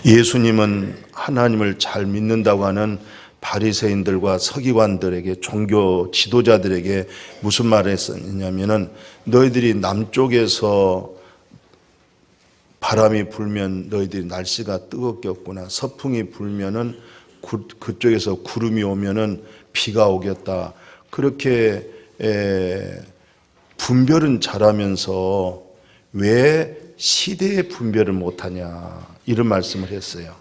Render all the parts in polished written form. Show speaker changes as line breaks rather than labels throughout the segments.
예수님은 하나님을 잘 믿는다고 하는 바리새인들과 서기관들에게, 종교 지도자들에게 무슨 말을 했었냐면은, 너희들이 남쪽에서 바람이 불면 너희들이 날씨가 뜨겁겠구나, 서풍이 불면은 그쪽에서 구름이 오면은 비가 오겠다, 그렇게 분별은 잘하면서 왜 시대의 분별을 못하냐, 이런 말씀을 했어요.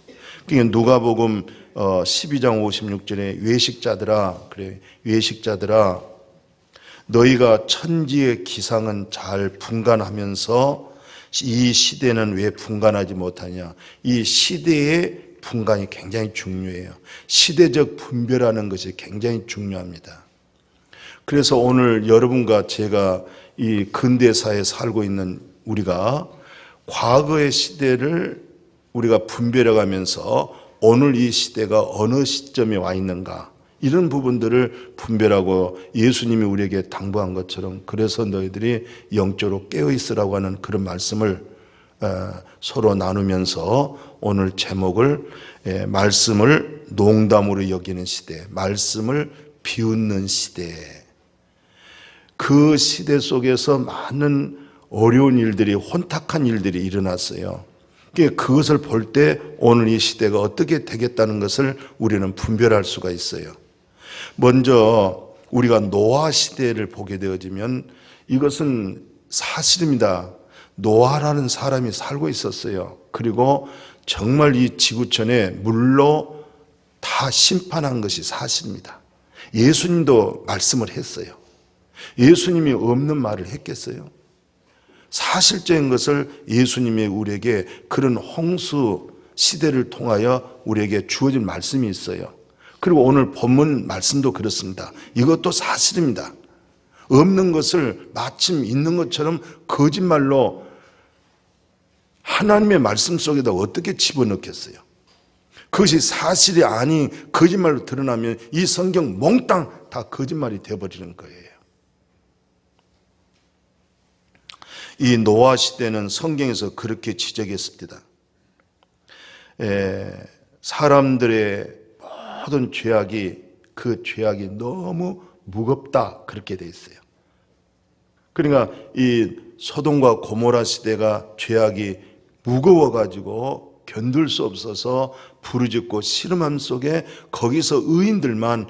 그러니까 누가복음 12장 56절에 외식자들아, 그래, 외식자들아, 너희가 천지의 기상은 잘 분간하면서 이 시대는 왜 분간하지 못하냐. 이 시대의 분간이 굉장히 중요해요. 시대적 분별하는 것이 굉장히 중요합니다. 그래서 오늘 여러분과 제가 이 근대사에 살고 있는 우리가 과거의 시대를 우리가 분별해가면서 오늘 이 시대가 어느 시점에 와 있는가, 이런 부분들을 분별하고 예수님이 우리에게 당부한 것처럼, 그래서 너희들이 영적으로 깨어있으라고 하는 그런 말씀을 서로 나누면서 오늘 제목을 말씀을 농담으로 여기는 시대, 말씀을 비웃는 시대. 그 시대 속에서 많은 어려운 일들이, 혼탁한 일들이 일어났어요. 그것을 볼 때 오늘 이 시대가 어떻게 되겠다는 것을 우리는 분별할 수가 있어요. 먼저 우리가 노아 시대를 보게 되어지면 이것은 사실입니다. 노아라는 사람이 살고 있었어요. 그리고 정말 이 지구촌에 물로 다 심판한 것이 사실입니다. 예수님도 말씀을 했어요. 예수님이 없는 말을 했겠어요? 사실적인 것을 예수님이 우리에게 그런 홍수 시대를 통하여 우리에게 주어진 말씀이 있어요. 그리고 오늘 본문 말씀도 그렇습니다. 이것도 사실입니다. 없는 것을 마침 있는 것처럼 거짓말로 하나님의 말씀 속에다 어떻게 집어넣겠어요? 그것이 사실이 아닌 거짓말로 드러나면 이 성경 몽땅 다 거짓말이 되어버리는 거예요. 이 노아 시대는 성경에서 그렇게 지적했습니다. 사람들의 모든 죄악이, 그 죄악이 너무 무겁다, 그렇게 돼 있어요. 그러니까 이 소돔과 고모라 시대가 죄악이 무거워가지고 견딜 수 없어서 부르짖고 씨름함 속에 거기서 의인들만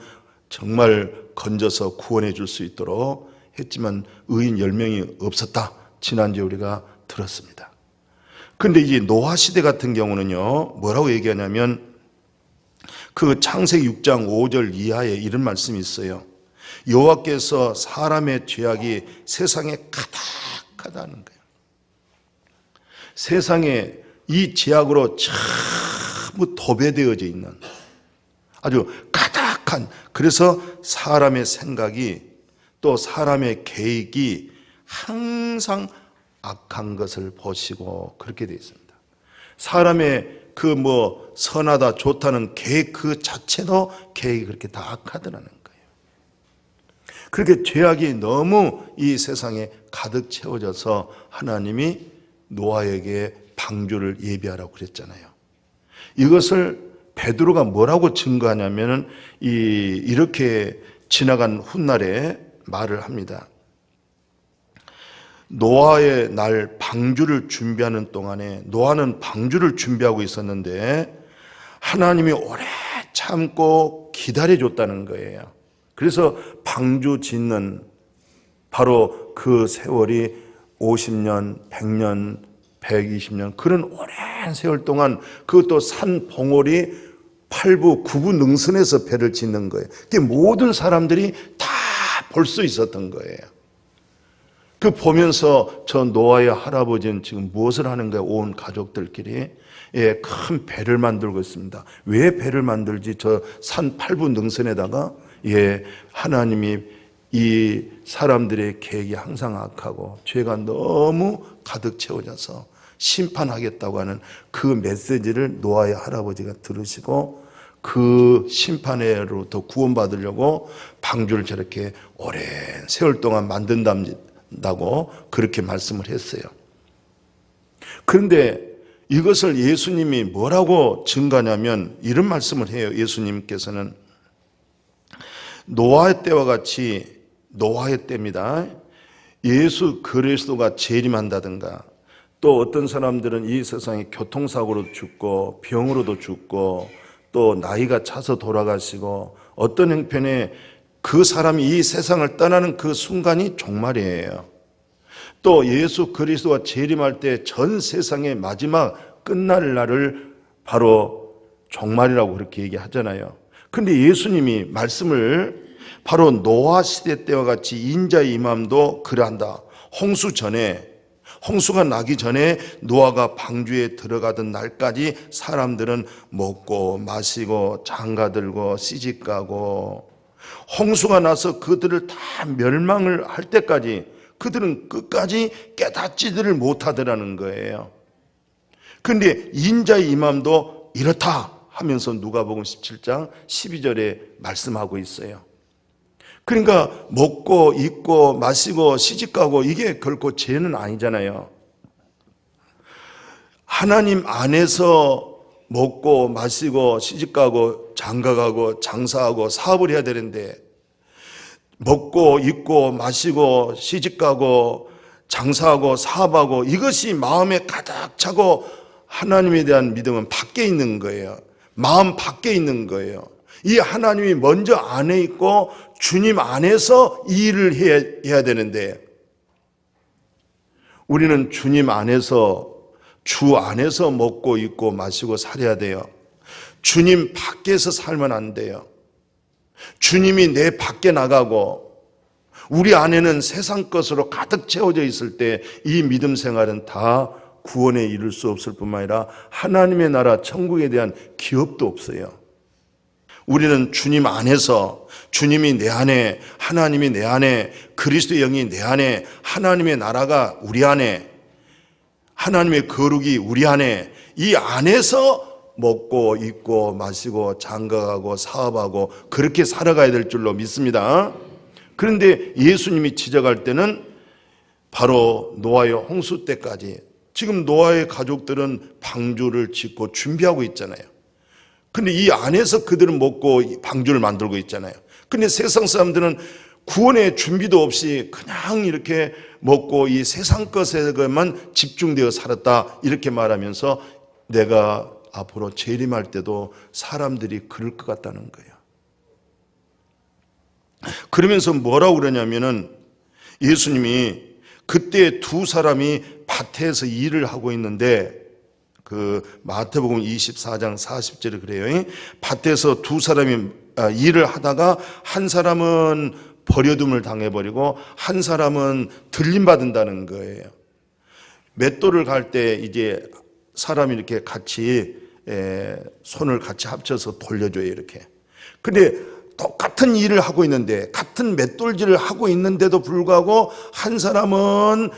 정말 건져서 구원해 줄 수 있도록 했지만 의인 10명이 없었다, 지난주에 우리가 들었습니다. 그런데 이 노아 시대 같은 경우는요, 뭐라고 얘기하냐면 그 창세기 6장 5절 이하에 이런 말씀이 있어요. 여호와께서 사람의 죄악이 세상에 가득하다는 거예요. 세상에 이 죄악으로 전부 도배되어져 있는 아주 가득한, 그래서 사람의 생각이, 또 사람의 계획이 항상 악한 것을 보시고, 그렇게 되어 있습니다. 사람의 그 선하다 좋다는 계획 그 자체도 계획이 그렇게 다 악하더라는 거예요. 그렇게 죄악이 너무 이 세상에 가득 채워져서 하나님이 노아에게 방주를 예비하라고 그랬잖아요. 이것을 베드로가 뭐라고 증거하냐면은 이렇게 지나간 훗날에 말을 합니다. 노아의 날 방주를 준비하는 동안에, 노아는 방주를 준비하고 있었는데 하나님이 오래 참고 기다려줬다는 거예요. 그래서 방주 짓는 바로 그 세월이 50년, 100년, 120년, 그런 오랜 세월 동안, 그것도 산 봉우리 8부, 9부 능선에서 배를 짓는 거예요. 그게 모든 사람들이 다 볼 수 있었던 거예요. 그 보면서 저 노아의 할아버지는 지금 무엇을 하는 거예요? 온 가족들끼리 큰 배를 만들고 있습니다. 왜 배를 만들지? 저 산 8부 능선에다가 하나님이 이 사람들의 계획이 항상 악하고 죄가 너무 가득 채워져서 심판하겠다고 하는 그 메시지를 노아의 할아버지가 들으시고 그 심판으로부터 구원받으려고 방주를 저렇게 오랜 세월 동안 만든다고 그렇게 말씀을 했어요. 그런데 이것을 예수님이 뭐라고 증가하냐면 이런 말씀을 해요. 예수님께서는 노아의 때와 같이, 노아의 때입니다. 예수 그리스도가 재림한다든가, 또 어떤 사람들은 이 세상에 교통사고로도 죽고 병으로도 죽고 또 나이가 차서 돌아가시고, 어떤 형편에 그 사람이 이 세상을 떠나는 그 순간이 종말이에요. 또 예수 그리스도가 재림할 때 전 세상의 마지막 끝날 날을 바로 종말이라고 그렇게 얘기하잖아요. 근데 예수님이 말씀을 바로 노아 시대 때와 같이 인자의 임함도 그러한다. 홍수가 나기 전에 노아가 방주에 들어가던 날까지 사람들은 먹고 마시고 장가들고 시집가고, 홍수가 나서 그들을 다 멸망을 할 때까지 그들은 끝까지 깨닫지들을 못하더라는 거예요. 그런데 인자의 임함도 이렇다 하면서 누가복음 17장 12절에 말씀하고 있어요. 그러니까 먹고 입고 마시고 시집가고 이게 결코 죄는 아니잖아요. 하나님 안에서 먹고 마시고 시집가고 장가가고 장사하고 사업을 해야 되는데, 먹고 입고 마시고 시집가고 장사하고 사업하고 이것이 마음에 가득 차고 하나님에 대한 믿음은 밖에 있는 거예요. 마음 밖에 있는 거예요. 이 하나님이 먼저 안에 있고 주님 안에서 이 일을 해야 되는데, 우리는 주님 안에서, 주 안에서 먹고 입고 마시고 살아야 돼요. 주님 밖에서 살면 안 돼요. 주님이 내 밖에 나가고 우리 안에는 세상 것으로 가득 채워져 있을 때 이 믿음 생활은 다 구원에 이를 수 없을 뿐만 아니라 하나님의 나라 천국에 대한 기업도 없어요. 우리는 주님 안에서, 주님이 내 안에, 하나님이 내 안에, 그리스도의 영이 내 안에, 하나님의 나라가 우리 안에, 하나님의 거룩이 우리 안에, 이 안에서 먹고 입고 마시고 장가가고 사업하고 그렇게 살아가야 될 줄로 믿습니다. 그런데 예수님이 지적할 때는 바로 노아의 홍수 때까지, 지금 노아의 가족들은 방주를 짓고 준비하고 있잖아요. 근데 이 안에서 그들은 먹고 방주를 만들고 있잖아요. 근데 세상 사람들은 구원의 준비도 없이 그냥 이렇게 먹고 이 세상 것에만 집중되어 살았다 이렇게 말하면서 내가 앞으로 재림할 때도 사람들이 그럴 것 같다는 거예요. 그러면서 뭐라고 그러냐면은 예수님이 그때 두 사람이 밭에서 일을 하고 있는데, 그 마태복음 24장 40절에 그래요. 밭에서 두 사람이 일을 하다가 한 사람은 버려둠을 당해버리고 한 사람은 들림받는다는 거예요. 맷돌을 갈 때 이제 사람이 이렇게 같이 손을 같이 합쳐서 돌려줘요, 이렇게. 근데 똑같은 일을 하고 있는데, 같은 맷돌질을 하고 있는데도 불구하고 한 사람은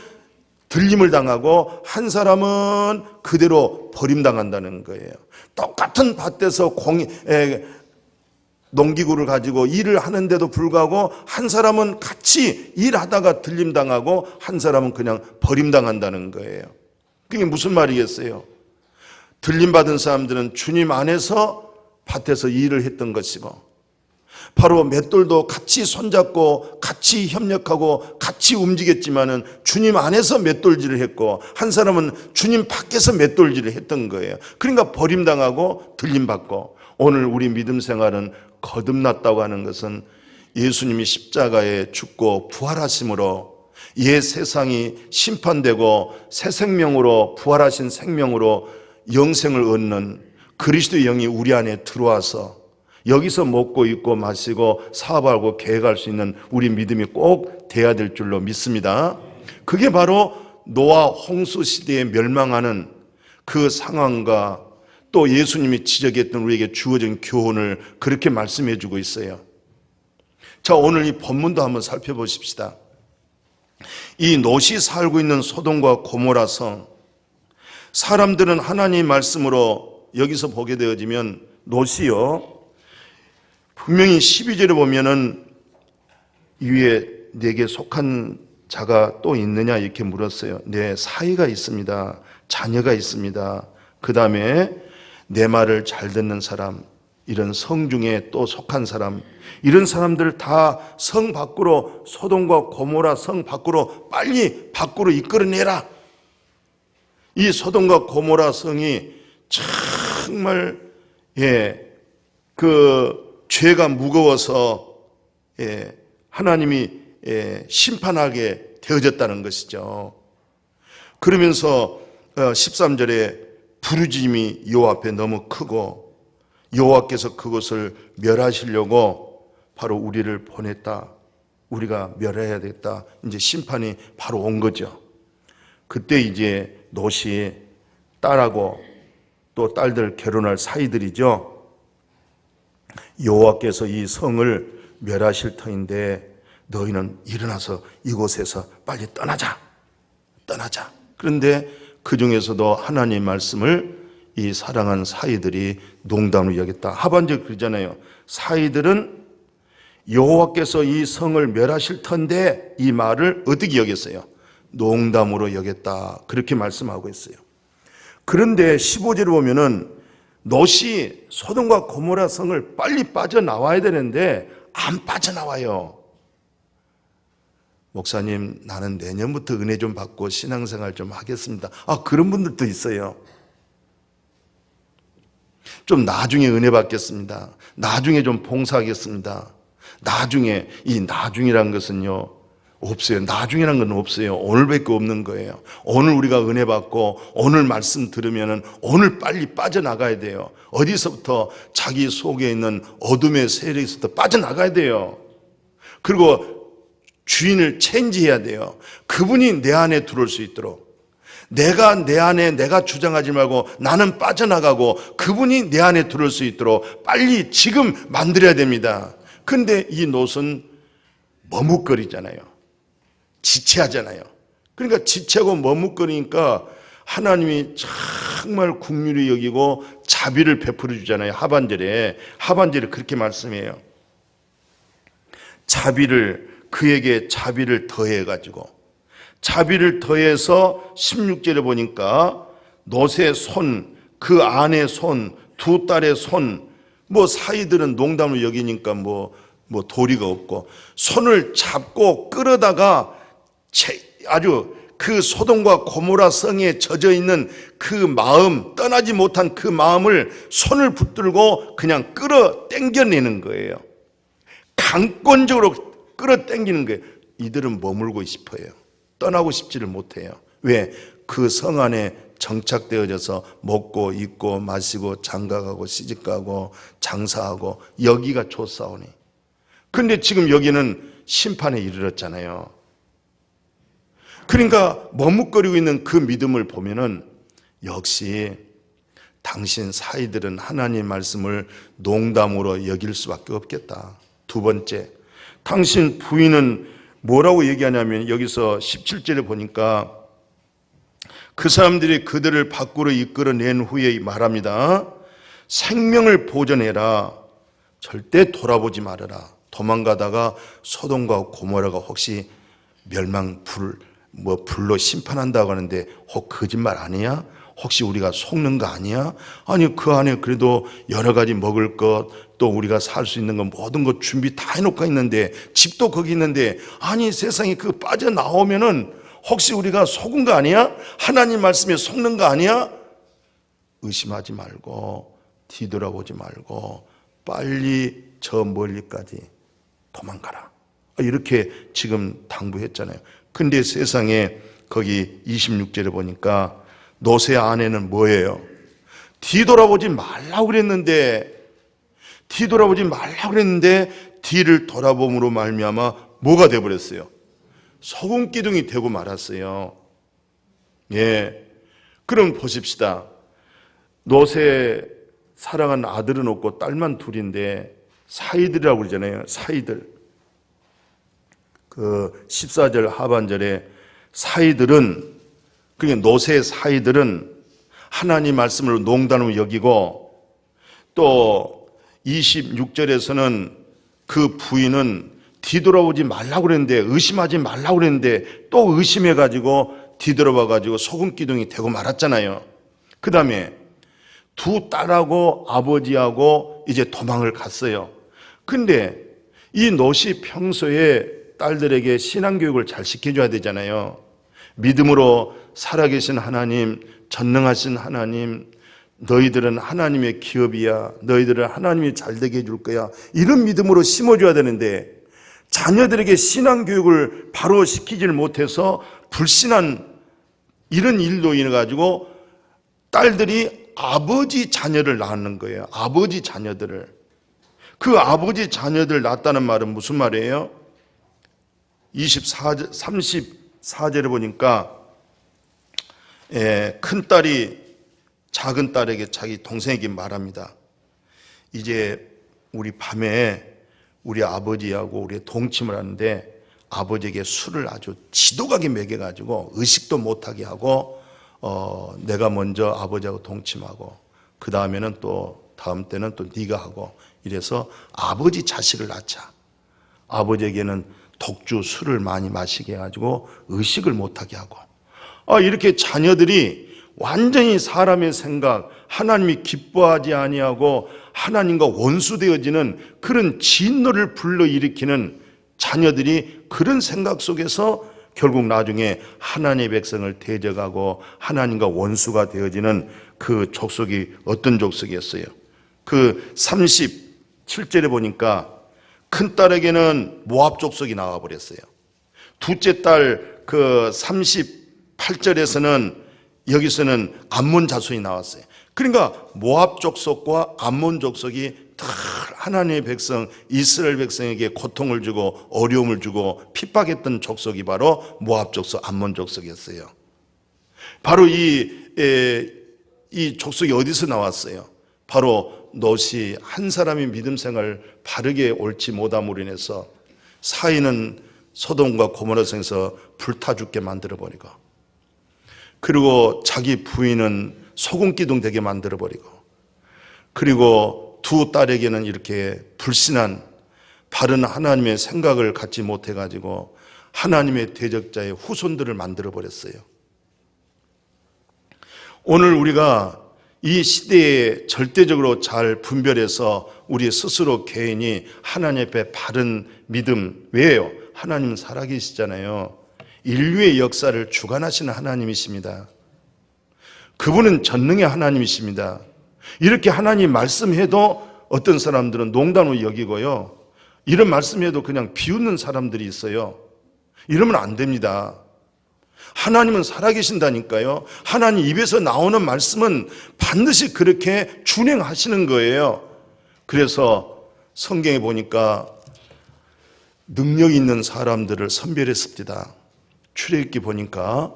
들림을 당하고 한 사람은 그대로 버림당한다는 거예요. 똑같은 밭에서 농기구를 가지고 일을 하는데도 불구하고 한 사람은 같이 일하다가 들림당하고 한 사람은 그냥 버림당한다는 거예요. 그게 무슨 말이겠어요? 들림받은 사람들은 주님 안에서 밭에서 일을 했던 것이고, 바로 맷돌도 같이 손잡고 같이 협력하고 같이 움직였지만은 주님 안에서 맷돌질을 했고, 한 사람은 주님 밖에서 맷돌질을 했던 거예요. 그러니까 버림당하고 들림받고, 오늘 우리 믿음 생활은 거듭났다고 하는 것은 예수님이 십자가에 죽고 부활하심으로 옛 세상이 심판되고 새 생명으로, 부활하신 생명으로 영생을 얻는 그리스도의 영이 우리 안에 들어와서 여기서 먹고 입고 마시고 사업하고 계획할 수 있는 우리 믿음이 꼭 돼야 될 줄로 믿습니다. 그게 바로 노아 홍수 시대에 멸망하는 그 상황과 또 예수님이 지적했던 우리에게 주어진 교훈을 그렇게 말씀해 주고 있어요. 자, 오늘 이 본문도 한번 살펴보십시다. 이 롯이 살고 있는 소돔과 고모라 성, 사람들은 하나님 말씀으로 여기서 보게 되어지면 롯이요, 분명히 12절에 보면은 위에 내게 속한 자가 또 있느냐 이렇게 물었어요. 네, 사위가 있습니다. 자녀가 있습니다. 그 다음에 내 말을 잘 듣는 사람, 이런 성 중에 또 속한 사람, 이런 사람들 다 성 밖으로, 소돔과 고모라 성 밖으로 빨리 밖으로 이끌어내라. 이 소돔과 고모라 성이 정말 그 죄가 무거워서 하나님이 심판하게 되어졌다는 것이죠. 그러면서 13절에 부르짖음이 여호와 앞에 너무 크고 여호와께서 그것을 멸하시려고 바로 우리를 보냈다. 우리가 멸해야 되겠다. 이제 심판이 바로 온 거죠. 그때 이제 롯이 딸하고 또 딸들 결혼할 사이들이죠. 여호와께서 이 성을 멸하실 터인데 너희는 일어나서 이곳에서 빨리 떠나자. 그런데 그 중에서도 하나님 말씀을 이 사랑한 사이들이 농담으로 여겼다. 하반절 그러잖아요. 사이들은 여호와께서 이 성을 멸하실 터인데 이 말을 어떻게 여겼어요? 농담으로 여겼다. 그렇게 말씀하고 있어요. 그런데 15절을 보면은 롯이 소돔과 고모라 성을 빨리 빠져나와야 되는데 안 빠져나와요. 목사님, 나는 내년부터 은혜 좀 받고 신앙생활 좀 하겠습니다. 그런 분들도 있어요. 좀 나중에 은혜 받겠습니다. 나중에 좀 봉사하겠습니다. 나중에, 이 나중이란 것은요, 없어요. 나중이란 건 없어요. 오늘밖에 없는 거예요. 오늘 우리가 은혜 받고 오늘 말씀 들으면은 오늘 빨리 빠져나가야 돼요. 어디서부터? 자기 속에 있는 어둠의 세력에서부터 빠져나가야 돼요. 그리고 주인을 체인지해야 돼요. 그분이 내 안에 들어올 수 있도록. 내가 내 안에 내가 주장하지 말고 나는 빠져나가고 그분이 내 안에 들어올 수 있도록 빨리 지금 만들어야 됩니다. 근데 이 롯은 머뭇거리잖아요. 지체하잖아요. 그러니까 지체하고 머뭇거리니까 하나님이 정말 긍휼히 여기고 자비를 베풀어 주잖아요. 하반절에 그렇게 말씀해요. 그에게 자비를 더해가지고, 자비를 더해서 16절에 보니까 롯의 손, 그 아내의 손, 두 딸의 손, 사이들은 농담을 여기니까 도리가 없고, 손을 잡고 끌어다가 아주 그 소돔과 고모라 성에 젖어 있는 그 마음, 떠나지 못한 그 마음을 손을 붙들고 그냥 끌어 당겨내는 거예요. 강권적으로 끌어당기는 거예요. 이들은 머물고 싶어요. 떠나고 싶지를 못해요. 왜? 그 성 안에 정착되어져서 먹고 입고 마시고 장가가고 시집가고 장사하고 여기가 좋사오니. 그런데 지금 여기는 심판에 이르렀잖아요. 그러니까 머뭇거리고 있는 그 믿음을 보면은 역시 당신 사이들은 하나님 말씀을 농담으로 여길 수밖에 없겠다. 두 번째, 당신 부인은 뭐라고 얘기하냐면 여기서 17절에 보니까 그 사람들이 그들을 밖으로 이끌어낸 후에 말합니다. 생명을 보존해라. 절대 돌아보지 말아라. 도망가다가 소돔과 고모라가 혹시 불로 심판한다고 하는데 혹 거짓말 아니야? 혹시 우리가 속는 거 아니야? 아니 그 안에 그래도 여러 가지 먹을 것, 또 우리가 살 수 있는 것 모든 것 준비 다 해놓고 있는데, 집도 거기 있는데, 아니 세상에 그 빠져나오면은 혹시 우리가 속은 거 아니야? 하나님 말씀에 속는 거 아니야? 의심하지 말고 뒤돌아보지 말고 빨리 저 멀리까지 도망가라. 이렇게 지금 당부했잖아요. 근데 세상에 거기 26절에 보니까 롯의 아내는 뭐예요? 뒤돌아보지 말라고 그랬는데 뒤를 돌아봄으로 말미암아 뭐가 되어버렸어요? 소금 기둥이 되고 말았어요. 그럼 보십시다. 롯의 사랑한 아들은 없고 딸만 둘인데 사이들이라고 그러잖아요. 사이들. 그 14절 하반절에 사이들은, 그러니까 롯의 사이들은 하나님 말씀을 농담으로 여기고, 또 26절에서는 그 부인은 뒤돌아오지 말라고 그랬는데, 의심하지 말라고 그랬는데 또 의심해가지고 뒤돌아봐가지고 소금 기둥이 되고 말았잖아요. 그 다음에 두 딸하고 아버지하고 이제 도망을 갔어요. 근데 이 롯이 평소에 딸들에게 신앙교육을 잘 시켜줘야 되잖아요. 믿음으로 살아계신 하나님, 전능하신 하나님, 너희들은 하나님의 기업이야. 너희들은 하나님이 잘되게 해줄 거야. 이런 믿음으로 심어줘야 되는데 자녀들에게 신앙교육을 바로 시키질 못해서 불신한 이런 일로 인해 가지고 딸들이 아버지 자녀를 낳는 거예요. 아버지 자녀들을. 그 아버지 자녀들 낳았다는 말은 무슨 말이에요? 34절에 보니까 큰 딸이 작은 딸에게 자기 동생에게 말합니다. 이제 우리 밤에 우리 아버지하고 우리 동침을 하는데 아버지에게 술을 아주 지독하게 먹여가지고 의식도 못하게 하고 내가 먼저 아버지하고 동침하고 그 다음에는 또 다음 때는 또 네가 하고 이래서 아버지 자식을 낳자. 아버지에게는 독주 술을 많이 마시게 해가지고 의식을 못하게 하고 이렇게 자녀들이 완전히 사람의 생각, 하나님이 기뻐하지 아니하고 하나님과 원수되어지는 그런 진노를 불러일으키는 자녀들이 그런 생각 속에서 결국 나중에 하나님의 백성을 대적하고 하나님과 원수가 되어지는 그 족속이 어떤 족속이었어요? 그 37절에 보니까 큰 딸에게는 모압 족속이 나와 버렸어요. 둘째 딸 그 38절에서는 여기서는 암몬 자손이 나왔어요. 그러니까 모압 족속과 암몬 족속이 다 하나님의 백성 이스라엘 백성에게 고통을 주고 어려움을 주고 핍박했던 족속이 바로 모압 족속, 암몬 족속이었어요. 바로 이 족속이 어디서 나왔어요? 바로 롯이 한 사람이 믿음 생활을 바르게 옳지 못함으로 인해서 사이는 소돔과 고모라 성에서 불타 죽게 만들어 버리고, 그리고 자기 부인은 소금 기둥 되게 만들어 버리고, 그리고 두 딸에게는 이렇게 불신한 바른 하나님의 생각을 갖지 못해 가지고 하나님의 대적자의 후손들을 만들어 버렸어요. 오늘 우리가 이 시대에 절대적으로 잘 분별해서 우리 스스로 개인이 하나님 앞에 바른 믿음, 왜요? 하나님은 살아계시잖아요. 인류의 역사를 주관하시는 하나님이십니다. 그분은 전능의 하나님이십니다. 이렇게 하나님 말씀해도 어떤 사람들은 농담으로 여기고요, 이런 말씀해도 그냥 비웃는 사람들이 있어요. 이러면 안 됩니다. 하나님은 살아계신다니까요. 하나님 입에서 나오는 말씀은 반드시 그렇게 준행하시는 거예요. 그래서 성경에 보니까 능력 있는 사람들을 선별했습니다. 출애굽기 보니까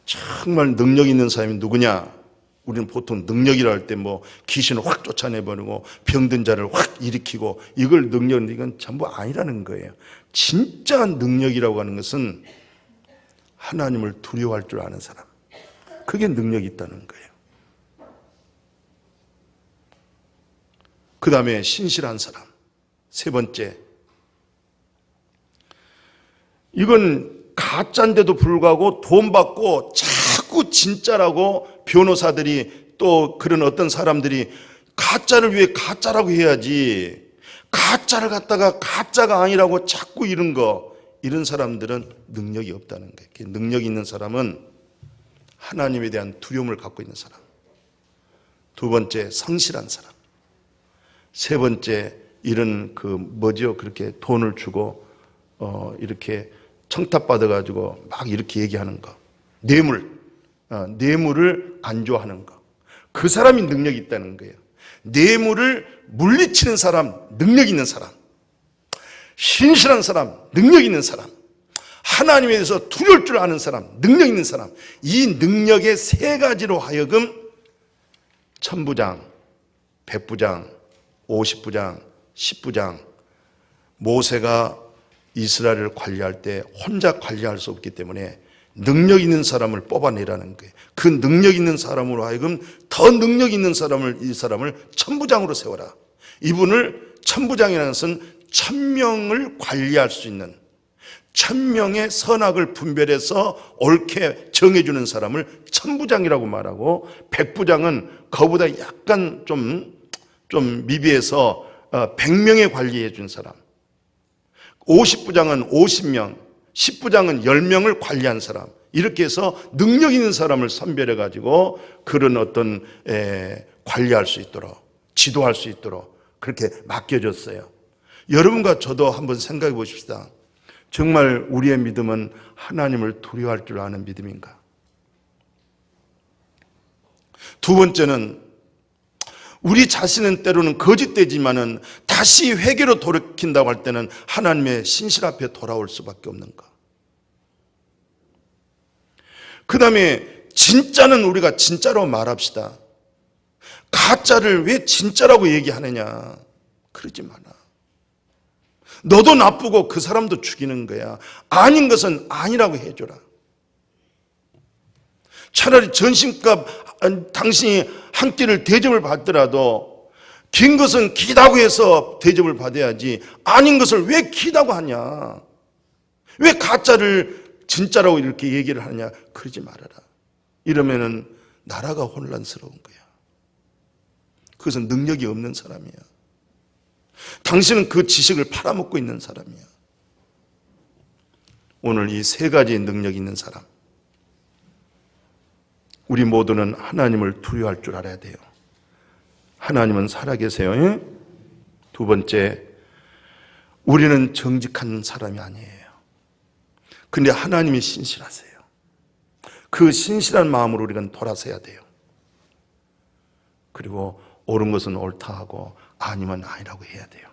정말 능력 있는 사람이 누구냐? 우리는 보통 능력이라 할 때 뭐 귀신을 확 쫓아내버리고 병든 자를 확 일으키고 이걸 능력인데 이건 전부 아니라는 거예요. 진짜 능력이라고 하는 것은 하나님을 두려워할 줄 아는 사람, 그게 능력이 있다는 거예요. 그 다음에 신실한 사람. 세 번째, 이건 가짜인데도 불구하고 돈 받고 자꾸 진짜라고 변호사들이 또 그런 어떤 사람들이 가짜를 위해 가짜라고 해야지, 가짜를 갖다가 가짜가 아니라고 자꾸 이런 사람들은 능력이 없다는 거예요. 능력 있는 사람은 하나님에 대한 두려움을 갖고 있는 사람. 두 번째, 성실한 사람. 세 번째, 이런 그렇게 돈을 주고 이렇게 청탁받아가지고 막 이렇게 얘기하는 거. 뇌물을 안 좋아하는 거. 그 사람이 능력이 있다는 거예요. 뇌물을 물리치는 사람, 능력 있는 사람. 신실한 사람, 능력 있는 사람. 하나님에 대해서 두려울 줄 아는 사람, 능력 있는 사람. 이 능력의 세 가지로 하여금 천부장, 백부장, 50부장, 10부장, 모세가 이스라엘을 관리할 때 혼자 관리할 수 없기 때문에 능력 있는 사람을 뽑아내라는 거예요. 그 능력 있는 사람으로 하여금 더 능력 있는 이 사람을 천부장으로 세워라. 이분을 천부장이라는 것은 1000명을 관리할 수 있는, 1000명의 선악을 분별해서 옳게 정해주는 사람을 천부장이라고 말하고, 백부장은 그보다 약간 좀 미비해서 100명에 관리해 준 사람, 50부장은 50명, 10부장은 10명을 관리한 사람, 이렇게 해서 능력 있는 사람을 선별해 가지고 그런 어떤 관리할 수 있도록, 지도할 수 있도록 그렇게 맡겨줬어요. 여러분과 저도 한번 생각해 보십시다. 정말 우리의 믿음은 하나님을 두려워할 줄 아는 믿음인가? 두 번째는, 우리 자신은 때로는 거짓되지만은 다시 회개로 돌이킨다고 할 때는 하나님의 신실 앞에 돌아올 수밖에 없는가? 그 다음에 진짜는 우리가 진짜로 말합시다. 가짜를 왜 진짜라고 얘기하느냐? 그러지 마라. 너도 나쁘고 그 사람도 죽이는 거야. 아닌 것은 아니라고 해줘라. 차라리 전신값 당신이 한 끼를 대접을 받더라도 긴 것은 기다고 해서 대접을 받아야지, 아닌 것을 왜 기다고 하냐? 왜 가짜를 진짜라고 이렇게 얘기를 하냐? 그러지 말아라. 이러면은 나라가 혼란스러운 거야. 그것은 능력이 없는 사람이야. 당신은 그 지식을 팔아먹고 있는 사람이야. 오늘 이 세 가지 능력이 있는 사람, 우리 모두는 하나님을 두려워할 줄 알아야 돼요. 하나님은 살아계세요. 두 번째, 우리는 정직한 사람이 아니에요. 근데 하나님이 신실하세요. 그 신실한 마음으로 우리는 돌아서야 돼요. 그리고 옳은 것은 옳다 하고 아니면 아니라고 해야 돼요.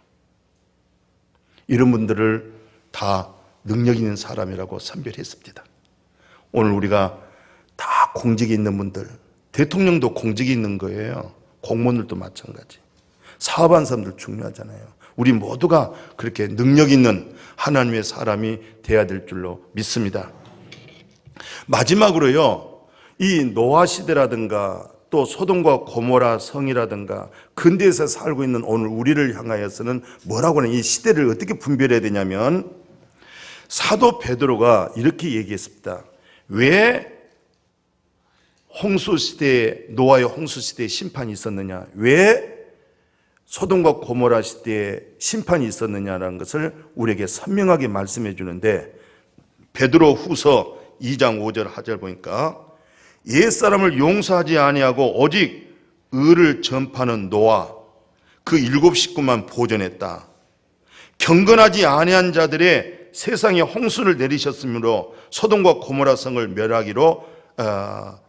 이런 분들을 다 능력 있는 사람이라고 선별했습니다. 오늘 우리가 다 공직이 있는 분들, 대통령도 공직이 있는 거예요. 공무원들도 마찬가지. 사업하는 사람들 중요하잖아요. 우리 모두가 그렇게 능력 있는 하나님의 사람이 돼야 될 줄로 믿습니다. 마지막으로요, 이 노아 시대라든가 또 소돔과 고모라 성이라든가 근대에서 살고 있는 오늘 우리를 향하여서는 뭐라고 하는, 이 시대를 어떻게 분별해야 되냐면, 사도 베드로가 이렇게 얘기했습니다. 왜 홍수 시대에, 노아의 홍수 시대에 심판이 있었느냐, 왜 소돔과 고모라 시대에 심판이 있었느냐라는 것을 우리에게 선명하게 말씀해 주는데, 베드로 후서 2장 5절 하절 보니까, 옛사람을 용서하지 아니하고 오직 의를 전파하는 노아 그 7 식구만 보존했다. 경건하지 아니한 자들의 세상에 홍수를 내리셨으므로 소돔과 고모라 성을 멸하기로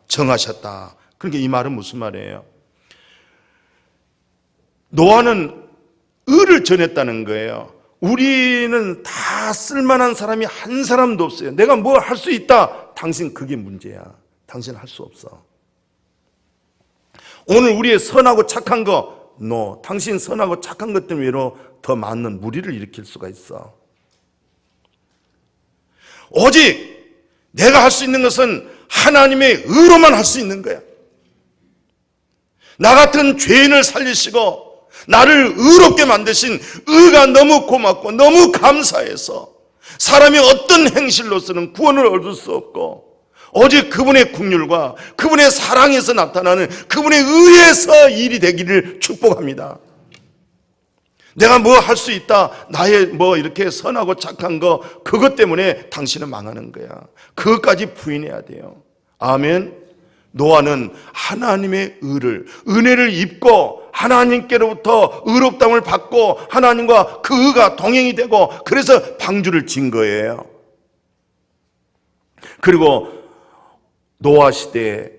정하셨다. 그러니까 이 말은 무슨 말이에요? 노아는 의를 전했다는 거예요. 우리는 다 쓸만한 사람이 한 사람도 없어요. 내가 뭐 할 수 있다. 당신 그게 문제야. 당신 할 수 없어. 오늘 우리의 선하고 착한 거, 당신 선하고 착한 것 때문에 더 많은 무리를 일으킬 수가 있어. 오직 내가 할 수 있는 것은 하나님의 의로만 할 수 있는 거야. 나 같은 죄인을 살리시고 나를 의롭게 만드신 의가 너무 고맙고 너무 감사해서 사람이 어떤 행실로서는 구원을 얻을 수 없고, 오직 그분의 긍휼과 그분의 사랑에서 나타나는 그분의 의에서 일이 되기를 축복합니다. 내가 뭐 할 수 있다, 나의 뭐 이렇게 선하고 착한 거, 그것 때문에 당신은 망하는 거야. 그것까지 부인해야 돼요. 아멘. 노아는 하나님의 은혜를 입고 하나님께로부터 의롭다함을 받고 하나님과 그 의가 동행이 되고, 그래서 방주를 진 거예요. 그리고 노아 시대에,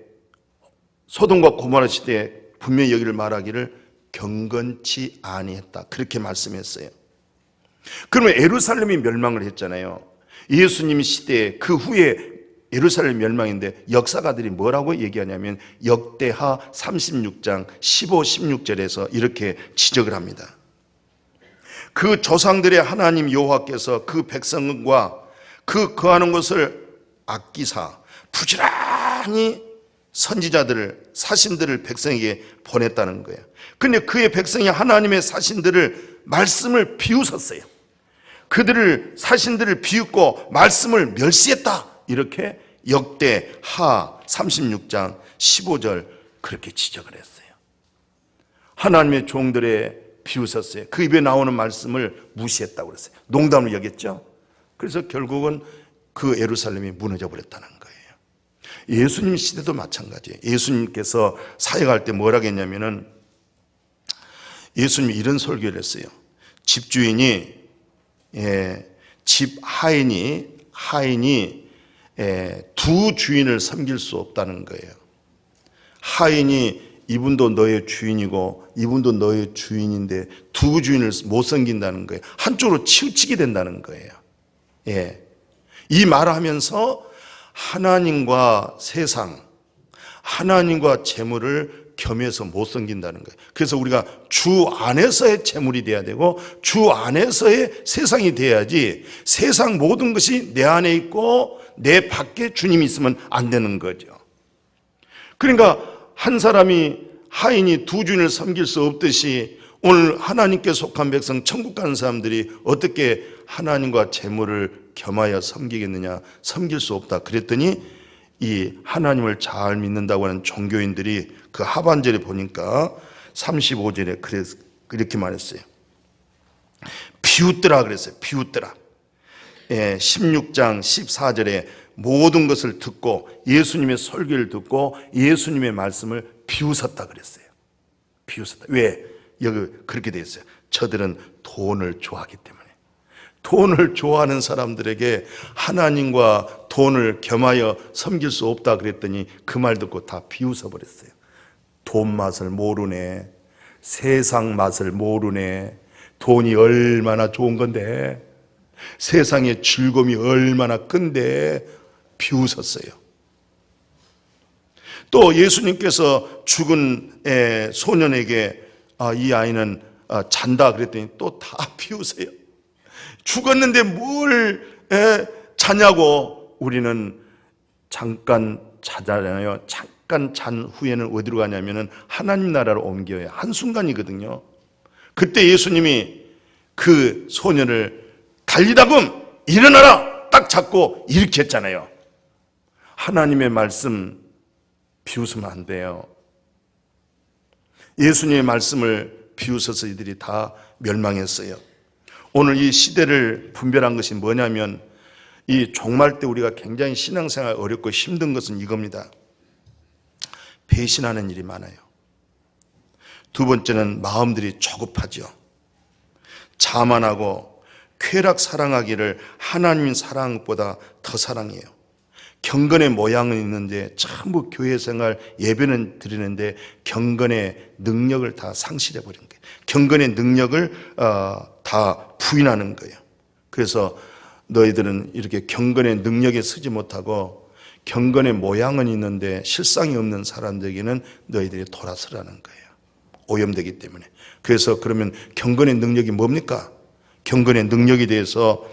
소돔과 고모라 시대에 분명히 여기를 말하기를 경건치 아니했다, 그렇게 말씀했어요. 그러면 예루살렘이 멸망을 했잖아요. 예수님 시대에 그 후에 예루살렘 멸망인데 역사가들이 뭐라고 얘기하냐면 역대하 36장 15, 16절에서 이렇게 지적을 합니다. 그 조상들의 하나님 여호와께서 그 백성과 그 거하는 것을 아끼사 부지런히 선지자들을, 사신들을 백성에게 보냈다는 거예요. 근데 그의 백성이 하나님의 사신들을, 말씀을 비웃었어요. 그들을 사신들을 비웃고 말씀을 멸시했다. 이렇게 역대하 36장 15절 그렇게 지적을 했어요. 하나님의 종들의 비웃었어요. 그 입에 나오는 말씀을 무시했다고 그랬어요. 농담을 여겼죠. 그래서 결국은 그 예루살렘이 무너져 버렸다는 거예요. 예수님 시대도 마찬가지예요. 예수님께서 사역할 때 뭐라고 했냐면은 예수님이 이런 설교를 했어요. 집주인이 집 하인이 두 주인을 섬길 수 없다는 거예요. 하인이 이분도 너의 주인이고 이분도 너의 주인인데 두 주인을 못 섬긴다는 거예요. 한쪽으로 치우치게 된다는 거예요. 이 말을 하면서 하나님과 세상, 하나님과 재물을 겸해서 못 섬긴다는 거예요. 그래서 우리가 주 안에서의 재물이 돼야 되고 주 안에서의 세상이 돼야지 세상 모든 것이 내 안에 있고 내 밖에 주님이 있으면 안 되는 거죠. 그러니까 한 사람이 하인이 두 주인을 섬길 수 없듯이 오늘 하나님께 속한 백성 천국 가는 사람들이 어떻게 하나님과 재물을 겸하여 섬기겠느냐. 섬길 수 없다. 그랬더니 이 하나님을 잘 믿는다고 하는 종교인들이 그 하반절에 보니까 35절에 그렇게 말했어요. 비웃더라 그랬어요. 비웃더라. 16장 14절에 모든 것을 듣고 예수님의 설교를 듣고 예수님의 말씀을 비웃었다 그랬어요. 비웃었다. 왜? 여기 그렇게 되어 있어요. 저들은 돈을 좋아하기 때문에. 돈을 좋아하는 사람들에게 하나님과 돈을 겸하여 섬길 수 없다 그랬더니 그 말 듣고 다 비웃어 버렸어요. 돈 맛을 모르네. 세상 맛을 모르네. 돈이 얼마나 좋은 건데, 세상의 즐거움이 얼마나 큰데 비웃었어요. 또 예수님께서 죽은 소년에게 이 아이는 잔다 그랬더니 또 다 비웃어요. 죽었는데 뭘 자냐고. 우리는 잠깐 자잖아요. 잠깐 잔 후에는 어디로 가냐면은 하나님 나라로 옮겨요. 한순간이거든요. 그때 예수님이 그 소년을 달리다금 일어나라 딱 잡고 이렇게 했잖아요. 하나님의 말씀 비웃으면 안 돼요. 예수님의 말씀을 비웃어서 이들이 다 멸망했어요. 오늘 이 시대를 분별한 것이 뭐냐면 이 종말 때 우리가 굉장히 신앙생활 어렵고 힘든 것은 이겁니다. 배신하는 일이 많아요. 두 번째는 마음들이 조급하죠. 자만하고 쾌락 사랑하기를 하나님 사랑보다 더 사랑해요. 경건의 모양은 있는데 전부 교회 생활 예배는 드리는데 경건의 능력을 다 상실해 버린 거예요. 경건의 능력을 다 부인하는 거예요. 그래서 너희들은 이렇게 경건의 능력에 서지 못하고 경건의 모양은 있는데 실상이 없는 사람들에게는 너희들이 돌아서라는 거예요. 오염되기 때문에. 그래서 그러면 경건의 능력이 뭡니까? 경건의 능력에 대해서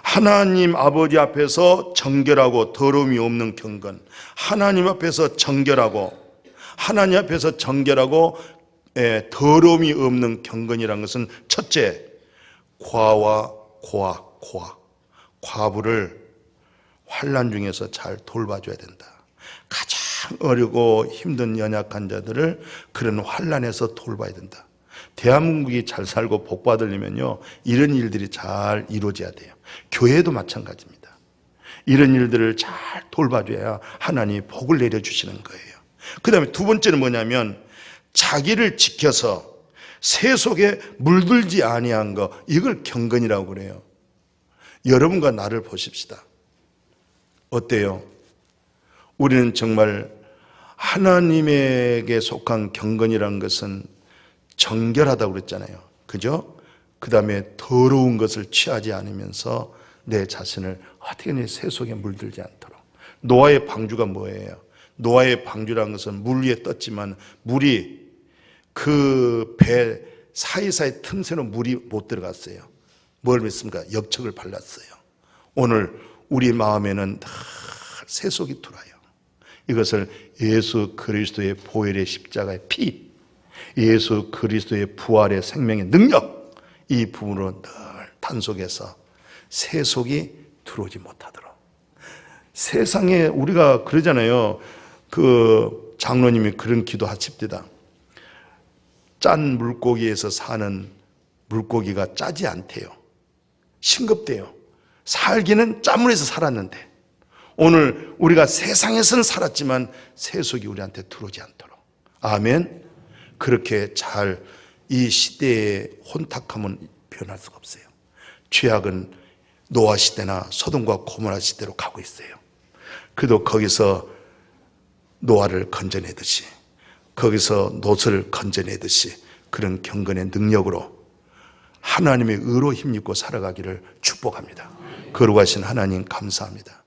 하나님 아버지 앞에서 정결하고 더러움이 없는 경건, 하나님 앞에서 정결하고 하나님 앞에서 정결하고 더러움이 없는 경건이라는 것은 첫째, 과와 과부를 환난 중에서 잘 돌봐줘야 된다. 가장 어리고 힘든 연약한 자들을 그런 환난에서 돌봐야 된다. 대한민국이 잘 살고 복 받으려면요, 이런 일들이 잘 이루어져야 돼요. 교회도 마찬가지입니다. 이런 일들을 잘 돌봐줘야 하나님이 복을 내려주시는 거예요. 그 다음에 두 번째는 뭐냐면 자기를 지켜서 세속에 물들지 아니한 거, 이걸 경건이라고 그래요. 여러분과 나를 보십시다. 어때요? 우리는 정말 하나님에게 속한 경건이라는 것은 정결하다고 그랬잖아요. 그죠? 그 다음에 더러운 것을 취하지 않으면서 내 자신을 어떻게든 세속에 물들지 않도록. 노아의 방주가 뭐예요? 노아의 방주라는 것은 물 위에 떴지만 물이 그 배 사이사이 틈새로 물이 못 들어갔어요. 뭘 했습니까? 역청을 발랐어요. 오늘 우리 마음에는 다 세속이 들어와요. 이것을 예수 그리스도의 보혈의 십자가의 피, 예수 그리스도의 부활의 생명의 능력, 이 부분으로 늘 단속해서 세속이 들어오지 못하도록. 세상에 우리가 그러잖아요. 그 장로님이 그런 기도 하십니다. 짠 물고기에서 사는 물고기가 짜지 않대요. 싱겁대요. 살기는 짠물에서 살았는데 오늘 우리가 세상에서는 살았지만 세속이 우리한테 들어오지 않도록. 아멘. 그렇게 잘 이 시대의 혼탁함은 변할 수가 없어요. 죄악은 노아 시대나 소돔과 고모라 시대로 가고 있어요. 그래도 거기서 노아를 건져내듯이, 거기서 롯을 건져내듯이 그런 경건의 능력으로 하나님의 의로 힘입고 살아가기를 축복합니다. 거룩하신 하나님 감사합니다.